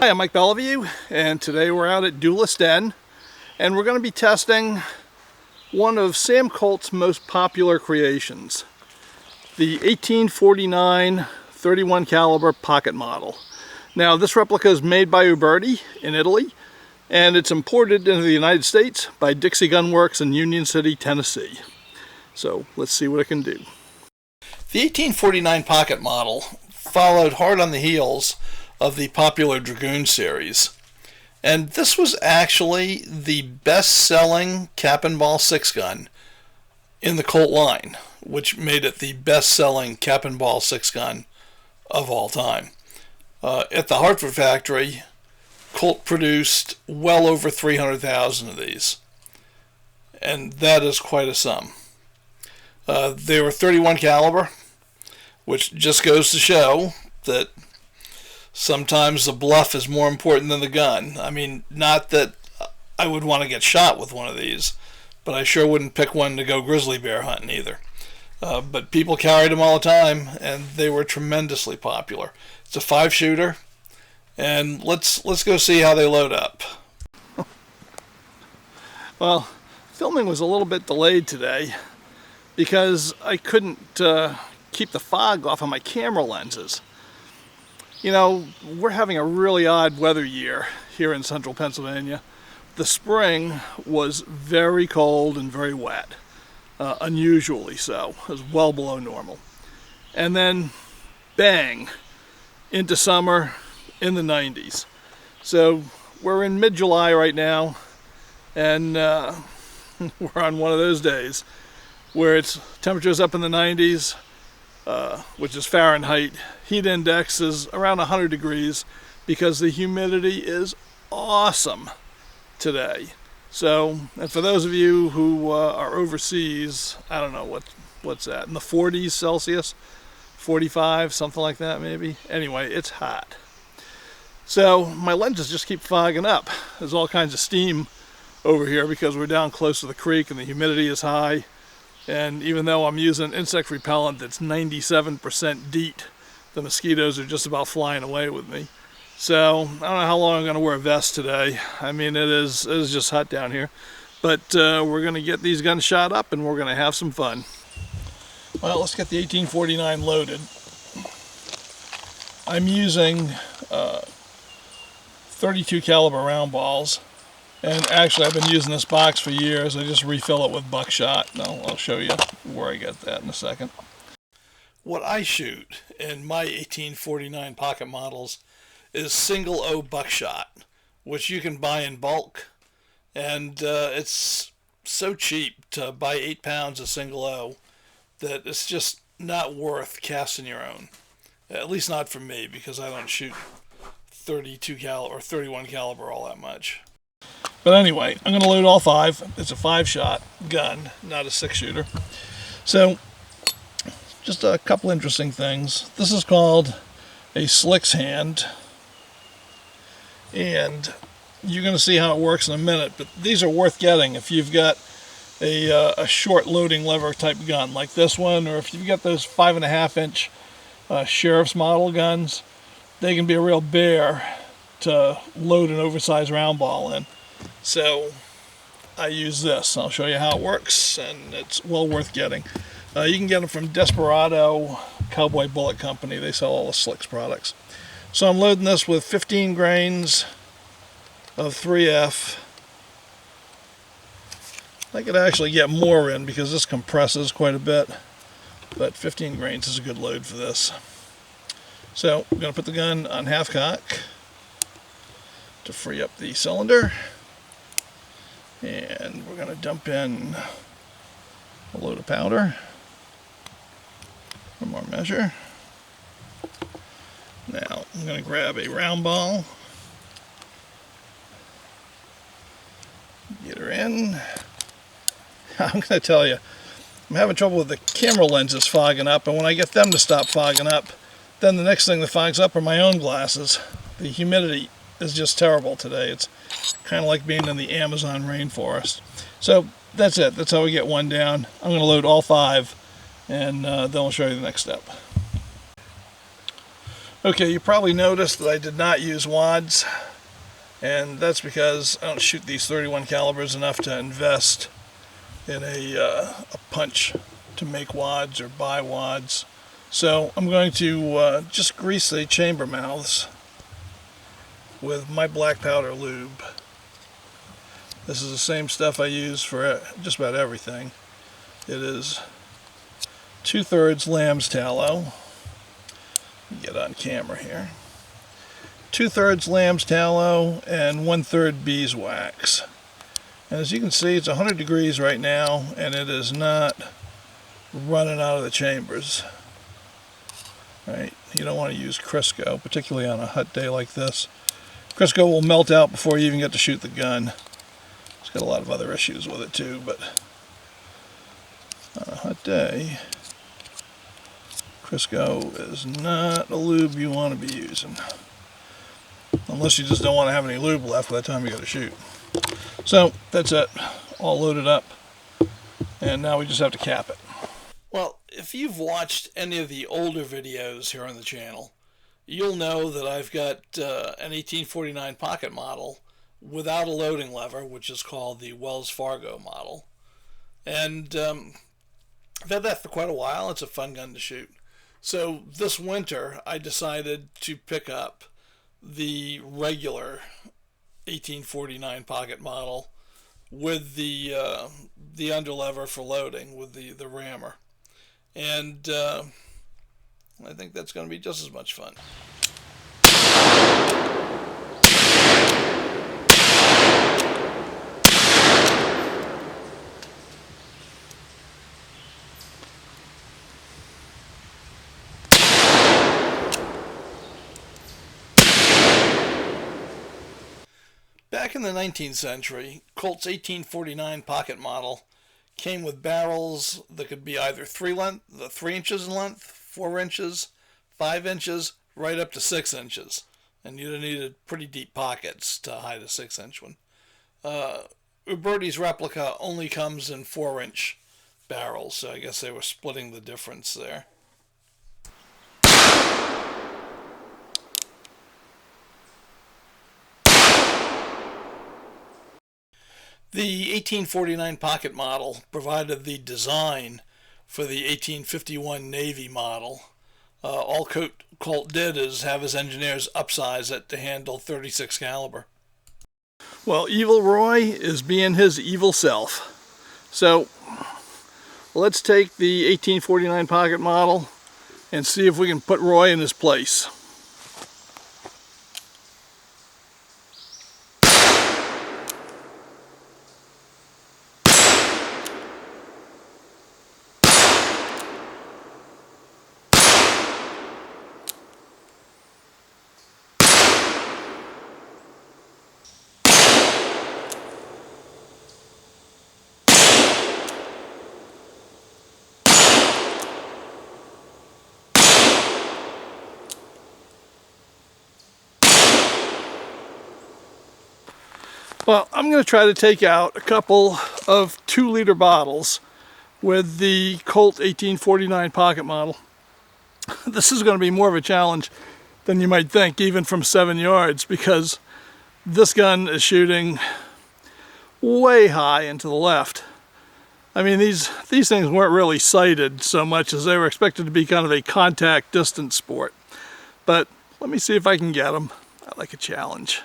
Hi, I'm Mike Bellevue, and today we're out at Duelist Den, and we're going to be testing one of Sam Colt's most popular creations, the 1849 .31 caliber pocket model. Now, this replica is made by Uberti in Italy, and it's imported into the United States by Dixie Gun Works in Union City, Tennessee. So let's see what it can do. The 1849 pocket model followed hard on the heels of the popular Dragoon series, and this was actually the best-selling cap and ball 6-gun in the Colt line, which made it the best-selling cap and ball 6-gun of all time. At the Hartford factory, Colt produced well over 300,000 of these, and that is quite a sum. They were .31 caliber, which just goes to show that sometimes the bluff is more important than the gun. I mean, not that I would want to get shot with one of these, but I sure wouldn't pick one to go grizzly bear hunting either. But people carried them all the time, and they were tremendously popular. It's a 5-shooter, and let's go see how they load up. Well, filming was a little bit delayed today because I couldn't keep the fog off of my camera lenses. You know, we're having a really odd weather year here in central Pennsylvania. The spring was very cold and very wet, unusually so. It was well below normal. And then, bang, into summer in the 90s. So we're in mid-July right now, and we're on one of those days where it's temperatures up in the 90s, which is Fahrenheit. Heat index is around 100 degrees because the humidity is awesome today. So, and for those of you who are overseas, I don't know what's that, in the 40s Celsius, 45, something like that maybe. Anyway, it's hot. So my lenses just keep fogging up. There's all kinds of steam over here because we're down close to the creek and the humidity is high. And even though I'm using insect repellent that's 97% DEET, the mosquitoes are just about flying away with me. So I don't know how long I'm going to wear a vest today. I mean, it is just hot down here. But we're going to get these guns shot up and we're going to have some fun. Well, let's get the 1849 loaded. I'm using 32 caliber round balls. And actually, I've been using this box for years. I just refill it with buckshot. No, I'll show you where I get that in a second. What I shoot in my 1849 pocket models is single O buckshot, which you can buy in bulk. And it's so cheap to buy 8 pounds of single O that it's just not worth casting your own. At least not for me, because I don't shoot 32 caliber or 31 caliber all that much. But anyway, I'm going to load all 5. It's a 5-shot gun, not a 6-shooter. So, just a couple interesting things. This is called a slicks hand. And you're going to see how it works in a minute. But these are worth getting if you've got a short loading lever type gun like this one. Or if you've got those 5.5-inch sheriff's model guns. They can be a real bear to load an oversized round ball in. So I use this. I'll show you how it works, and it's well worth getting. You can get them from Desperado Cowboy Bullet Company. They sell all the Slicks products. So I'm loading this with 15 grains of 3F. I could actually get more in because this compresses quite a bit, but 15 grains is a good load for this. So I'm going to put the gun on half cock to free up the cylinder. And we're going to dump in a load of powder. One more measure. Now I'm going to grab a round ball. Get her in. I'm going to tell you, I'm having trouble with the camera lenses fogging up, and when I get them to stop fogging up, then the next thing that fogs up are my own glasses. The humidity is just terrible today. It's kind of like being in the Amazon rainforest. So that's it. That's how we get one down. I'm going to load all 5, and then I'll show you the next step. Okay, you probably noticed that I did not use wads, and that's because I don't shoot these 31 calibers enough to invest in a punch to make wads or buy wads. So I'm going to just grease the chamber mouths with my black powder lube. This is the same stuff I use for just about everything. It is 2/3 lamb's tallow. Get on camera here. 2/3 lamb's tallow and 1/3 beeswax. And as you can see, it's 100 degrees right now, and it is not running out of the chambers. Right? You don't want to use Crisco, particularly on a hot day like this. Crisco will melt out before you even get to shoot the gun. It's got a lot of other issues with it too, but on a hot day, Crisco is not a lube you want to be using. Unless you just don't want to have any lube left by the time you go to shoot. So that's it, all loaded up, and now we just have to cap it. Well, if you've watched any of the older videos here on the channel, you'll know that I've got an 1849 pocket model without a loading lever, which is called the Wells Fargo model. And I've had that for quite a while. It's a fun gun to shoot. So this winter, I decided to pick up the regular 1849 pocket model with the underlever for loading, with the rammer. And I think that's going to be just as much fun. Back in the 19th century, Colt's 1849 pocket model came with barrels that could be either 3 inches in length, 4 inches, 5 inches, right up to 6 inches. And you'd have needed pretty deep pockets to hide a 6-inch one. Uberti's replica only comes in 4-inch barrels, so I guess they were splitting the difference there. The 1849 pocket model provided the design for the 1851 Navy model. All Colt did is have his engineers upsize it to handle 36 caliber. Well, Evil Roy is being his evil self. So let's take the 1849 pocket model and see if we can put Roy in his place. Well, I'm going to try to take out a couple of 2-liter bottles with the Colt 1849 pocket model. This is going to be more of a challenge than you might think, even from 7 yards, because this gun is shooting way high and to the left. I mean, these things weren't really sighted so much as they were expected to be kind of a contact distance sport. But let me see if I can get them. I like a challenge.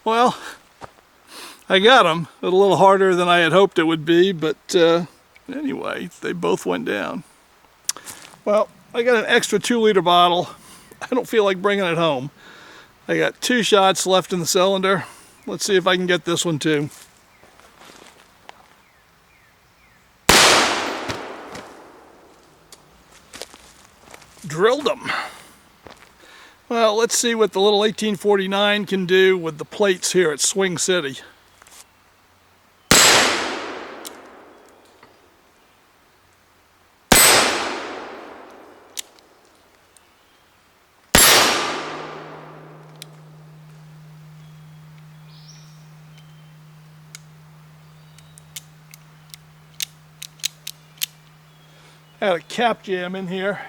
Well, I got them. A little harder than I had hoped it would be, but anyway, they both went down. Well, I got an extra 2-liter bottle. I don't feel like bringing it home. I got 2 shots left in the cylinder. Let's see if I can get this one too. Drilled them. Well, let's see what the little 1849 can do with the plates here at Swing City. I had a cap jam in here.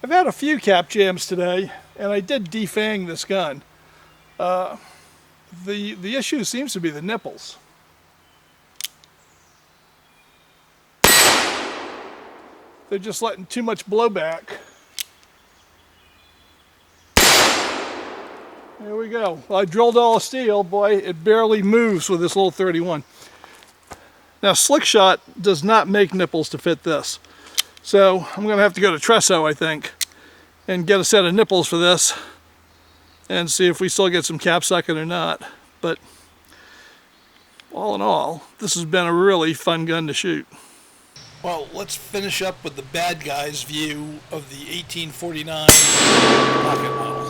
I've had a few cap jams today, and I did defang this gun. The issue seems to be the nipples. They're just letting too much blowback. There we go. Well, I drilled all the steel. Boy, it barely moves with this little 31. Now, Slickshot does not make nipples to fit this. So I'm going to have to go to Tresso, I think, and get a set of nipples for this and see if we still get some capsucking or not. But all in all, this has been a really fun gun to shoot. Well, let's finish up with the bad guy's view of the 1849 pocket model.